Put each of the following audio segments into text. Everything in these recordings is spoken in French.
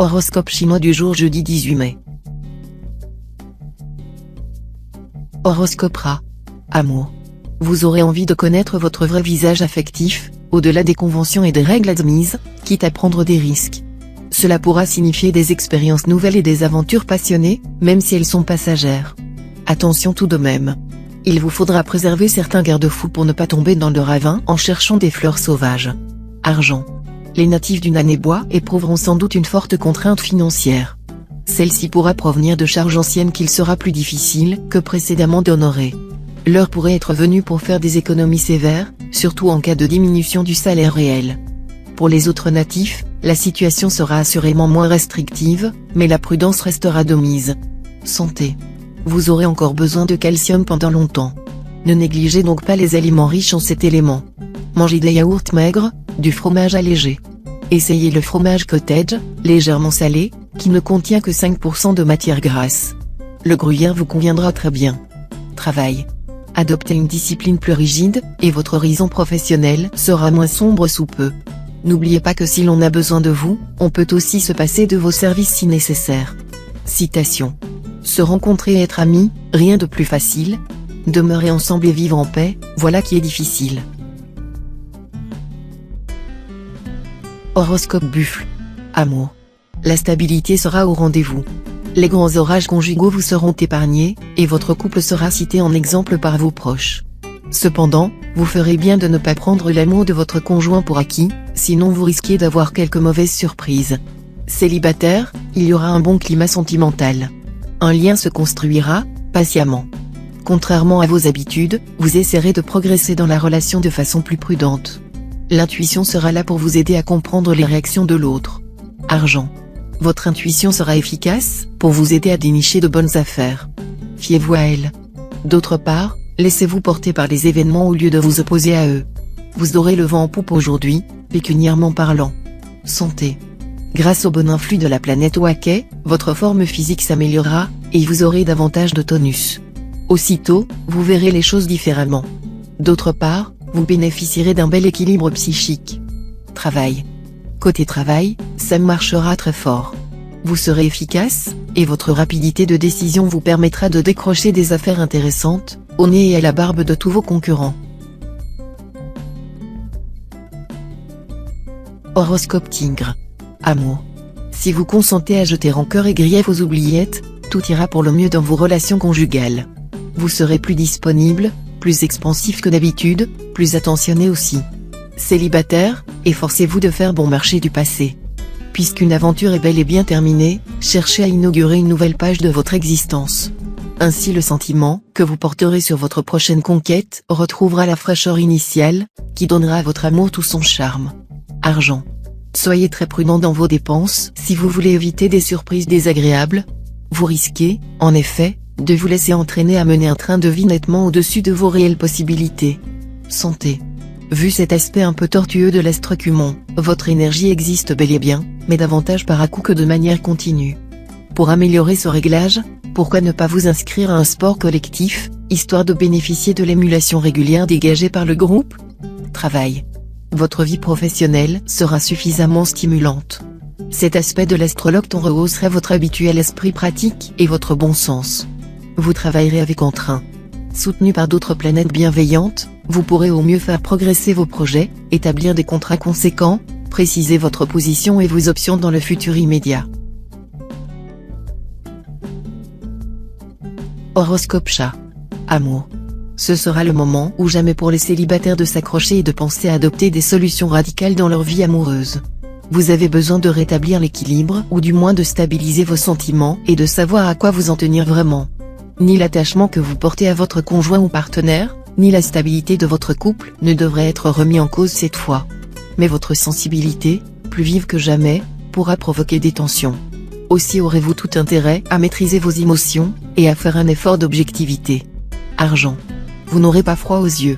Horoscope chinois du jour jeudi 18 mai. Horoscope Ra. Amour. Vous aurez envie de connaître votre vrai visage affectif, au-delà des conventions et des règles admises, quitte à prendre des risques. Cela pourra signifier des expériences nouvelles et des aventures passionnées, même si elles sont passagères. Attention tout de même. Il vous faudra préserver certains garde-fous pour ne pas tomber dans le ravin en cherchant des fleurs sauvages. Argent. Les natifs d'une année bois éprouveront sans doute une forte contrainte financière. Celle-ci pourra provenir de charges anciennes qu'il sera plus difficile que précédemment d'honorer. L'heure pourrait être venue pour faire des économies sévères, surtout en cas de diminution du salaire réel. Pour les autres natifs, la situation sera assurément moins restrictive, mais la prudence restera de mise. Santé. Vous aurez encore besoin de calcium pendant longtemps. Ne négligez donc pas les aliments riches en cet élément. Mangez des yaourts maigres, du fromage allégé. Essayez le fromage cottage, légèrement salé, qui ne contient que 5% de matière grasse. Le gruyère vous conviendra très bien. Travail. Adoptez une discipline plus rigide, et votre horizon professionnel sera moins sombre sous peu. N'oubliez pas que si l'on a besoin de vous, on peut aussi se passer de vos services si nécessaire. Citation. Se rencontrer et être amis, rien de plus facile. Demeurer ensemble et vivre en paix, voilà qui est difficile. Horoscope Buffle. Amour. La stabilité sera au rendez-vous. Les grands orages conjugaux vous seront épargnés, et votre couple sera cité en exemple par vos proches. Cependant, vous ferez bien de ne pas prendre l'amour de votre conjoint pour acquis, sinon vous risquez d'avoir quelques mauvaises surprises. Célibataire, il y aura un bon climat sentimental. Un lien se construira, patiemment. Contrairement à vos habitudes, vous essaierez de progresser dans la relation de façon plus prudente. L'intuition sera là pour vous aider à comprendre les réactions de l'autre. Argent. Votre intuition sera efficace, pour vous aider à dénicher de bonnes affaires. Fiez-vous à elle. D'autre part, laissez-vous porter par les événements au lieu de vous opposer à eux. Vous aurez le vent en poupe aujourd'hui, pécuniairement parlant. Santé. Grâce au bon influx de la planète Waquet, votre forme physique s'améliorera, et vous aurez davantage de tonus. Aussitôt, vous verrez les choses différemment. D'autre part, vous bénéficierez d'un bel équilibre psychique. Travail. Côté travail, ça marchera très fort. Vous serez efficace, et votre rapidité de décision vous permettra de décrocher des affaires intéressantes, au nez et à la barbe de tous vos concurrents. Horoscope Tigre. Amour. Si vous consentez à jeter rancœur et griefs aux oubliettes, tout ira pour le mieux dans vos relations conjugales. Vous serez plus disponible, plus expansif que d'habitude, plus attentionné aussi. Célibataire, efforcez-vous de faire bon marché du passé. Puisqu'une aventure est bel et bien terminée, cherchez à inaugurer une nouvelle page de votre existence. Ainsi le sentiment que vous porterez sur votre prochaine conquête retrouvera la fraîcheur initiale, qui donnera à votre amour tout son charme. Argent. Soyez très prudent dans vos dépenses si vous voulez éviter des surprises désagréables. Vous risquez, en effet, de vous laisser entraîner à mener un train de vie nettement au-dessus de vos réelles possibilités. Santé. Vu cet aspect un peu tortueux de l'astre Cumon, votre énergie existe bel et bien, mais davantage par à-coups que de manière continue. Pour améliorer ce réglage, pourquoi ne pas vous inscrire à un sport collectif, histoire de bénéficier de l'émulation régulière dégagée par le groupe? Travail. Votre vie professionnelle sera suffisamment stimulante. Cet aspect de l'astrologue rehausserait votre habituel esprit pratique et votre bon sens. Vous travaillerez avec entrain. Soutenu par d'autres planètes bienveillantes, vous pourrez au mieux faire progresser vos projets, établir des contrats conséquents, préciser votre position et vos options dans le futur immédiat. Horoscope Chat. Amour. Ce sera le moment ou jamais pour les célibataires de s'accrocher et de penser à adopter des solutions radicales dans leur vie amoureuse. Vous avez besoin de rétablir l'équilibre ou du moins de stabiliser vos sentiments et de savoir à quoi vous en tenir vraiment. Ni l'attachement que vous portez à votre conjoint ou partenaire, ni la stabilité de votre couple ne devrait être remis en cause cette fois. Mais votre sensibilité, plus vive que jamais, pourra provoquer des tensions. Aussi aurez-vous tout intérêt à maîtriser vos émotions, et à faire un effort d'objectivité. Argent. Vous n'aurez pas froid aux yeux.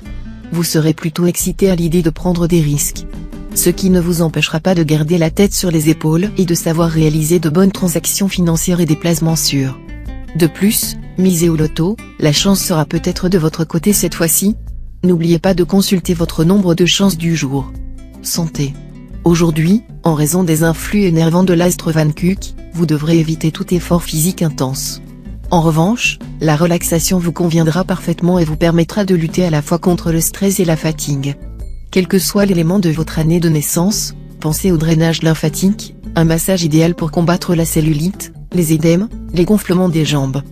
Vous serez plutôt excité à l'idée de prendre des risques. Ce qui ne vous empêchera pas de garder la tête sur les épaules et de savoir réaliser de bonnes transactions financières et des placements sûrs. De plus, misez au loto, la chance sera peut-être de votre côté cette fois-ci. N'oubliez pas de consulter votre nombre de chances du jour. Santé. Aujourd'hui, En raison des influx énervants de l'astre Van Kuck, vous devrez éviter tout effort physique intense. En revanche, la relaxation vous conviendra parfaitement et vous permettra de lutter à la fois contre le stress et la fatigue. Quel que soit l'élément de votre année de naissance, pensez au drainage lymphatique, un massage idéal pour combattre la cellulite, les édèmes, les gonflements des jambes.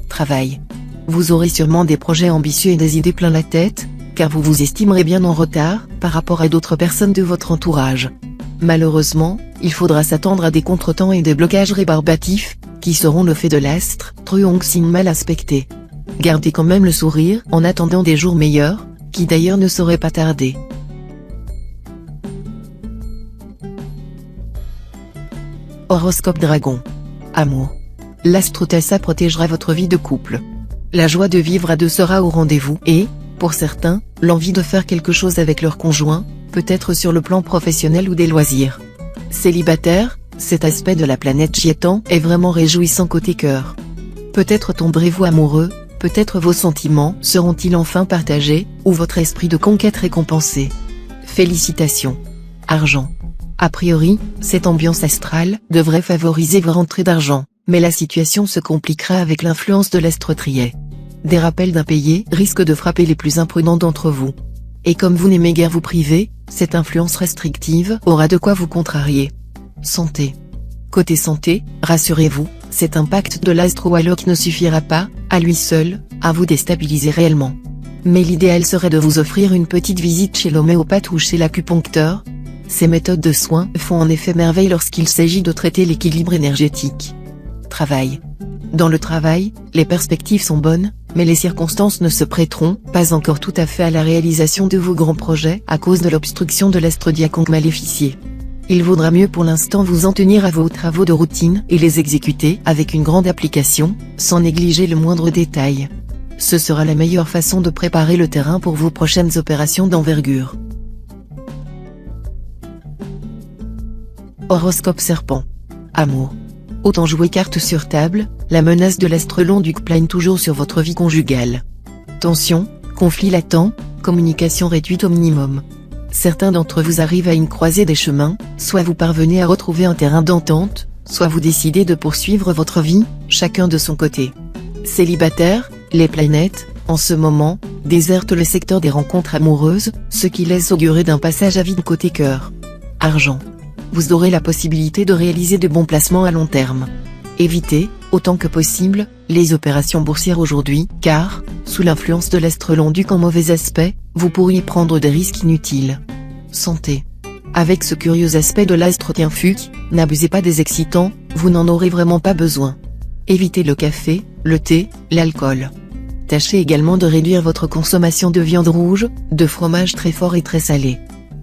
Travail. Vous aurez sûrement des projets ambitieux et des idées plein la tête, car vous vous estimerez bien en retard par rapport à d'autres personnes de votre entourage. Malheureusement, il faudra s'attendre à des contretemps et des blocages rébarbatifs, qui seront le fait de l'astre Trûongxing mal aspecté. Gardez quand même le sourire en attendant des jours meilleurs, qui d'ailleurs ne sauraient pas tarder. Horoscope Dragon. Amour. L'astre Tassa protégera votre vie de couple. La joie de vivre à deux sera au rendez-vous et, pour certains, l'envie de faire quelque chose avec leur conjoint, peut-être sur le plan professionnel ou des loisirs. Célibataire, cet aspect de la planète Chiétan est vraiment réjouissant côté cœur. Peut-être tomberez-vous amoureux, peut-être vos sentiments seront-ils enfin partagés, ou votre esprit de conquête récompensé. Félicitations. Argent. A priori, cette ambiance astrale devrait favoriser vos rentrées d'argent, mais la situation se compliquera avec l'influence de l'astre Trier. Des rappels d'impayés risquent de frapper les plus imprudents d'entre vous. Et comme vous n'aimez guère vous priver, cette influence restrictive aura de quoi vous contrarier. Santé. Côté santé, rassurez-vous, cet impact de l'astre Wallock ne suffira pas, à lui seul, à vous déstabiliser réellement. Mais l'idéal serait de vous offrir une petite visite chez l'homéopathe ou chez l'acupuncteur. Ces méthodes de soins font en effet merveille lorsqu'il s'agit de traiter l'équilibre énergétique. Travail. Dans le travail, les perspectives sont bonnes, mais les circonstances ne se prêteront pas encore tout à fait à la réalisation de vos grands projets à cause de l'obstruction de l'astre Diakong maléficié. Il vaudra mieux pour l'instant vous en tenir à vos travaux de routine et les exécuter avec une grande application, sans négliger le moindre détail. Ce sera la meilleure façon de préparer le terrain pour vos prochaines opérations d'envergure. Horoscope Serpent. Amour. Autant jouer carte sur table, la menace de l'astre Long-Duc plane toujours sur votre vie conjugale. Tension, conflit latent, communication réduite au minimum. Certains d'entre vous arrivent à une croisée des chemins, soit vous parvenez à retrouver un terrain d'entente, soit vous décidez de poursuivre votre vie, chacun de son côté. Célibataire, les planètes, en ce moment, désertent le secteur des rencontres amoureuses, ce qui laisse augurer d'un passage à vide côté cœur. Argent. Vous aurez la possibilité de réaliser de bons placements à long terme. Évitez, autant que possible, les opérations boursières aujourd'hui, car, sous l'influence de l'astre Long-Duc en mauvais aspect, vous pourriez prendre des risques inutiles. Santé. Avec ce curieux aspect de l'astre Tienfuc, n'abusez pas des excitants, vous n'en aurez vraiment pas besoin. Évitez le café, le thé, l'alcool. Tâchez également de réduire votre consommation de viande rouge, de fromage très fort et très salé.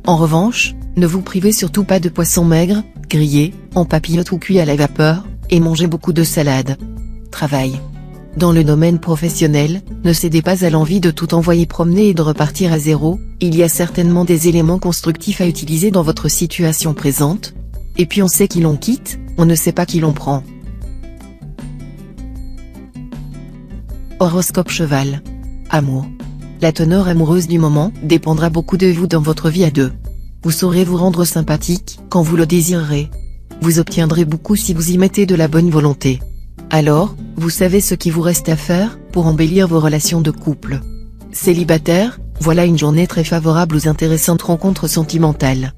En revanche, ne vous privez surtout pas de poissons maigres, grillés, en papillote ou cuits à la vapeur, et mangez beaucoup de salade. Travail. Dans le domaine professionnel, ne cédez pas à l'envie de tout envoyer promener et de repartir à zéro, il y a certainement des éléments constructifs à utiliser dans votre situation présente. Et puis on sait qui l'on quitte, on ne sait pas qui l'on prend. Horoscope Cheval. Amour. La teneur amoureuse du moment dépendra beaucoup de vous dans votre vie à deux. Vous saurez vous rendre sympathique quand vous le désirerez. Vous obtiendrez beaucoup si vous y mettez de la bonne volonté. Alors, vous savez ce qu'il vous reste à faire pour embellir vos relations de couple. Célibataire, voilà une journée très favorable aux intéressantes rencontres sentimentales.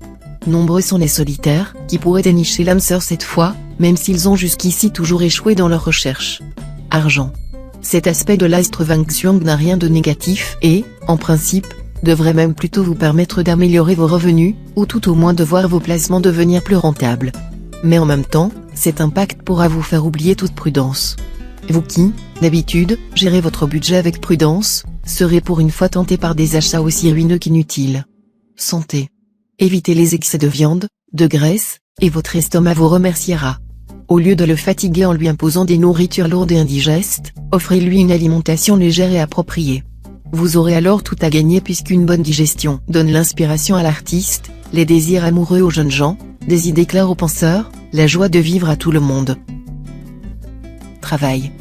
Nombreux sont les solitaires qui pourraient dénicher l'âme sœur cette fois, même s'ils ont jusqu'ici toujours échoué dans leurs recherches. Argent. Cet aspect de l'astre Wang Xuang n'a rien de négatif et, en principe, devrait même plutôt vous permettre d'améliorer vos revenus, ou tout au moins de voir vos placements devenir plus rentables. Mais en même temps, cet impact pourra vous faire oublier toute prudence. Vous qui, d'habitude, gérez votre budget avec prudence, serez pour une fois tenté par des achats aussi ruineux qu'inutiles. Santé. Évitez les excès de viande, de graisse, et votre estomac vous remerciera. Au lieu de le fatiguer en lui imposant des nourritures lourdes et indigestes, offrez-lui une alimentation légère et appropriée. Vous aurez alors tout à gagner puisqu'une bonne digestion donne l'inspiration à l'artiste, les désirs amoureux aux jeunes gens, des idées claires aux penseurs, la joie de vivre à tout le monde. Travail.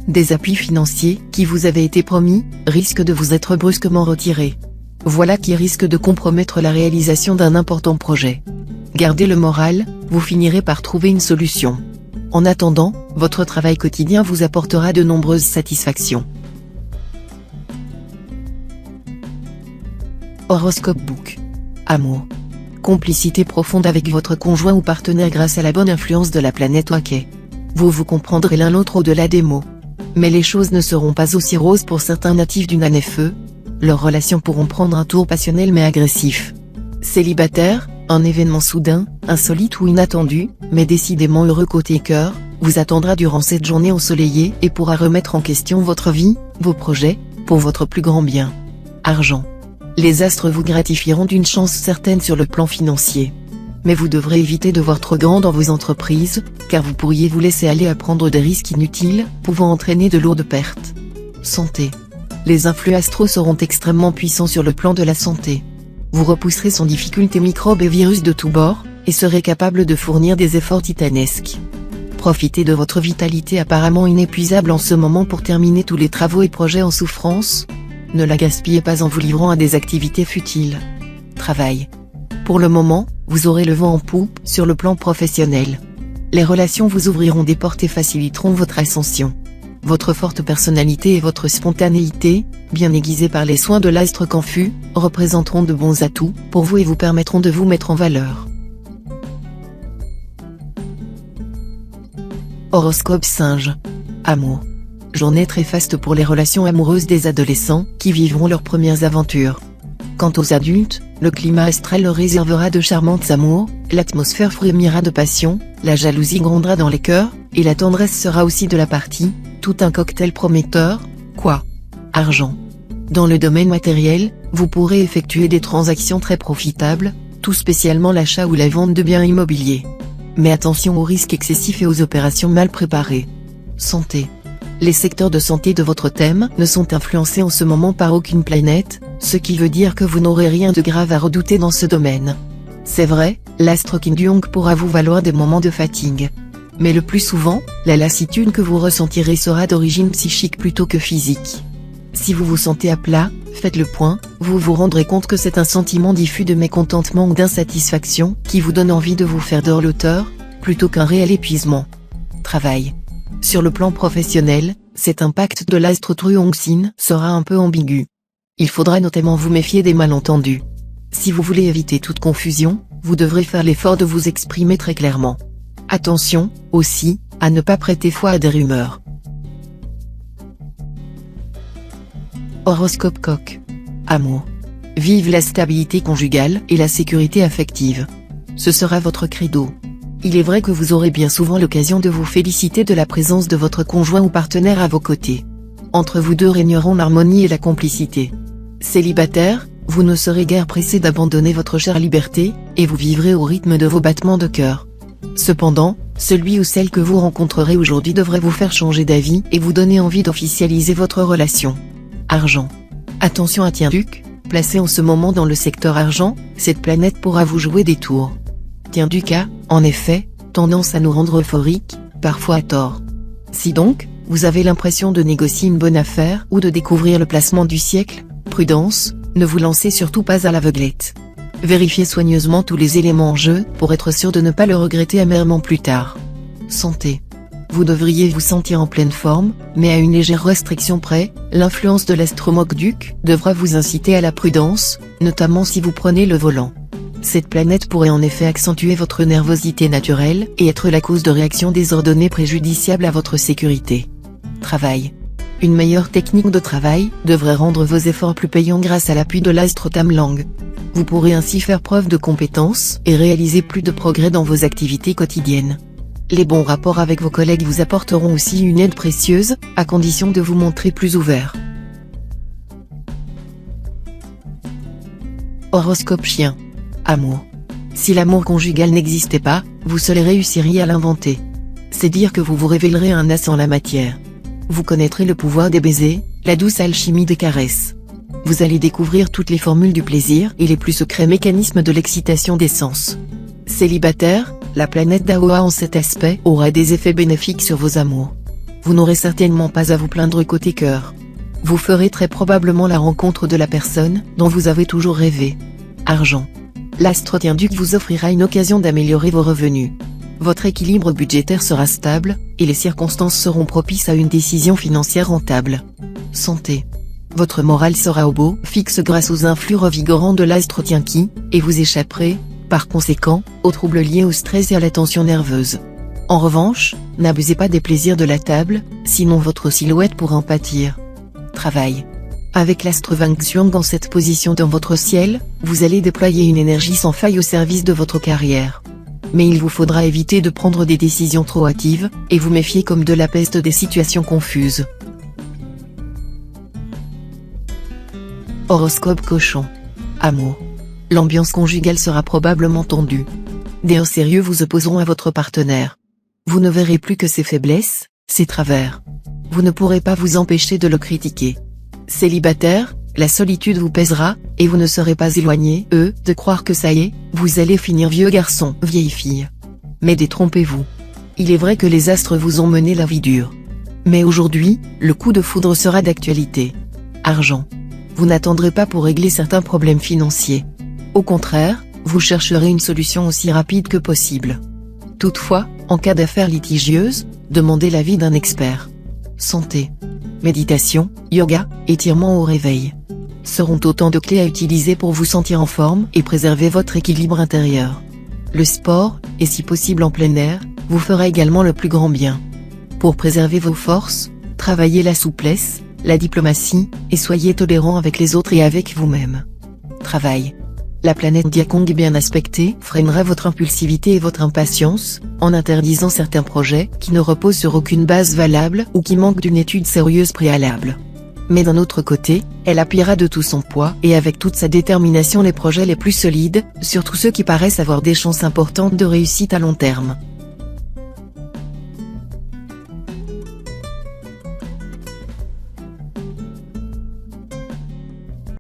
Des appuis financiers qui vous avaient été promis, risquent de vous être brusquement retirés. Voilà qui risque de compromettre la réalisation d'un important projet. Gardez le moral, vous finirez par trouver une solution. En attendant, votre travail quotidien vous apportera de nombreuses satisfactions. Horoscope Book. Amour. Complicité profonde avec votre conjoint ou partenaire grâce à la bonne influence de la planète Hockey. Vous vous comprendrez l'un l'autre au-delà des mots. Mais les choses ne seront pas aussi roses pour certains natifs d'une année feu. Leurs relations pourront prendre un tour passionnel mais agressif. Célibataire, un événement soudain, insolite ou inattendu, mais décidément heureux côté cœur, vous attendra durant cette journée ensoleillée et pourra remettre en question votre vie, vos projets, pour votre plus grand bien. Argent. Les astres vous gratifieront d'une chance certaine sur le plan financier. Mais vous devrez éviter de voir trop grand dans vos entreprises, car vous pourriez vous laisser aller à prendre des risques inutiles, pouvant entraîner de lourdes pertes. Santé. Les influx astraux seront extrêmement puissants sur le plan de la santé. Vous repousserez sans difficulté microbes et virus de tous bords, et serez capable de fournir des efforts titanesques. Profitez de votre vitalité apparemment inépuisable en ce moment pour terminer tous les travaux et projets en souffrance. Ne la gaspillez pas en vous livrant à des activités futiles. Travail. Pour le moment, vous aurez le vent en poupe sur le plan professionnel. Les relations vous ouvriront des portes et faciliteront votre ascension. Votre forte personnalité et votre spontanéité, bien aiguisées par les soins de l'astre confus, représenteront de bons atouts pour vous et vous permettront de vous mettre en valeur. Horoscope Singe. Amour. Journée très faste pour les relations amoureuses des adolescents qui vivront leurs premières aventures. Quant aux adultes, le climat astral leur réservera de charmantes amours, l'atmosphère frémira de passion, la jalousie grondera dans les cœurs, et la tendresse sera aussi de la partie, tout un cocktail prometteur, quoi. Argent. Dans le domaine matériel, vous pourrez effectuer des transactions très profitables, tout spécialement l'achat ou la vente de biens immobiliers. Mais attention aux risques excessifs et aux opérations mal préparées. Santé. Les secteurs de santé de votre thème ne sont influencés en ce moment par aucune planète, ce qui veut dire que vous n'aurez rien de grave à redouter dans ce domaine. C'est vrai, l'astre Kim Jong pourra vous valoir des moments de fatigue. Mais le plus souvent, la lassitude que vous ressentirez sera d'origine psychique plutôt que physique. Si vous vous sentez à plat, faites le point, vous vous rendrez compte que c'est un sentiment diffus de mécontentement ou d'insatisfaction qui vous donne envie de vous faire dorloteur, plutôt qu'un réel épuisement. Travail. Sur le plan professionnel, cet impact de l'astre Truongsin sera un peu ambigu. Il faudra notamment vous méfier des malentendus. Si vous voulez éviter toute confusion, vous devrez faire l'effort de vous exprimer très clairement. Attention, aussi, à ne pas prêter foi à des rumeurs. Horoscope Coq. Amour. Vive la stabilité conjugale et la sécurité affective. Ce sera votre credo. Il est vrai que vous aurez bien souvent l'occasion de vous féliciter de la présence de votre conjoint ou partenaire à vos côtés. Entre vous deux régneront l'harmonie et la complicité. Célibataire, vous ne serez guère pressé d'abandonner votre chère liberté, et vous vivrez au rythme de vos battements de cœur. Cependant, celui ou celle que vous rencontrerez aujourd'hui devrait vous faire changer d'avis et vous donner envie d'officialiser votre relation. Argent. Attention à Tienduc, placé en ce moment dans le secteur argent, cette planète pourra vous jouer des tours. Tienduc a, en effet, tendance à nous rendre euphoriques, parfois à tort. Si donc, vous avez l'impression de négocier une bonne affaire ou de découvrir le placement du siècle, prudence, ne vous lancez surtout pas à l'aveuglette. Vérifiez soigneusement tous les éléments en jeu pour être sûr de ne pas le regretter amèrement plus tard. Santé. Vous devriez vous sentir en pleine forme, mais à une légère restriction près, l'influence de l'astromokduc devra vous inciter à la prudence, notamment si vous prenez le volant. Cette planète pourrait en effet accentuer votre nervosité naturelle et être la cause de réactions désordonnées préjudiciables à votre sécurité. Travail. Une meilleure technique de travail devrait rendre vos efforts plus payants grâce à l'appui de l'astre Tamlang. Vous pourrez ainsi faire preuve de compétence et réaliser plus de progrès dans vos activités quotidiennes. Les bons rapports avec vos collègues vous apporteront aussi une aide précieuse, à condition de vous montrer plus ouvert. Horoscope Chien. Amour. Si l'amour conjugal n'existait pas, vous seul réussiriez à l'inventer. C'est dire que vous vous révélerez un as en la matière. Vous connaîtrez le pouvoir des baisers, la douce alchimie des caresses. Vous allez découvrir toutes les formules du plaisir et les plus secrets mécanismes de l'excitation des sens. Célibataire, la planète d'Aoa en cet aspect aura des effets bénéfiques sur vos amours. Vous n'aurez certainement pas à vous plaindre côté cœur. Vous ferez très probablement la rencontre de la personne dont vous avez toujours rêvé. Argent. L'astre Duc vous offrira une occasion d'améliorer vos revenus. Votre équilibre budgétaire sera stable, et les circonstances seront propices à une décision financière rentable. Santé. Votre morale sera au beau fixe grâce aux influx revigorants de l'astre Qui, et vous échapperez, par conséquent, aux troubles liés au stress et à la tension nerveuse. En revanche, n'abusez pas des plaisirs de la table, sinon votre silhouette pourra en pâtir. Travail. Avec l'astre Xiong en cette position dans votre ciel, vous allez déployer une énergie sans faille au service de votre carrière. Mais il vous faudra éviter de prendre des décisions trop hâtives, et vous méfier comme de la peste des situations confuses. Horoscope Cochon. Amour. L'ambiance conjugale sera probablement tendue. Des sérieux vous opposeront à votre partenaire. Vous ne verrez plus que ses faiblesses, ses travers. Vous ne pourrez pas vous empêcher de le critiquer. Célibataire, la solitude vous pèsera, et vous ne serez pas éloigné, de croire que ça y est, vous allez finir vieux garçon, vieille fille. Mais détrompez-vous. Il est vrai que les astres vous ont mené la vie dure. Mais aujourd'hui, le coup de foudre sera d'actualité. Argent. Vous n'attendrez pas pour régler certains problèmes financiers. Au contraire, vous chercherez une solution aussi rapide que possible. Toutefois, en cas d'affaires litigieuses, demandez l'avis d'un expert. Santé. Méditation, yoga, étirement au réveil seront autant de clés à utiliser pour vous sentir en forme et préserver votre équilibre intérieur. Le sport, et si possible en plein air, vous fera également le plus grand bien. Pour préserver vos forces, travaillez la souplesse, la diplomatie, et soyez tolérant avec les autres et avec vous-même. Travail. La planète Diakong bien aspectée freinera votre impulsivité et votre impatience, en interdisant certains projets qui ne reposent sur aucune base valable ou qui manquent d'une étude sérieuse préalable. Mais d'un autre côté, elle appuiera de tout son poids et avec toute sa détermination les projets les plus solides, surtout ceux qui paraissent avoir des chances importantes de réussite à long terme.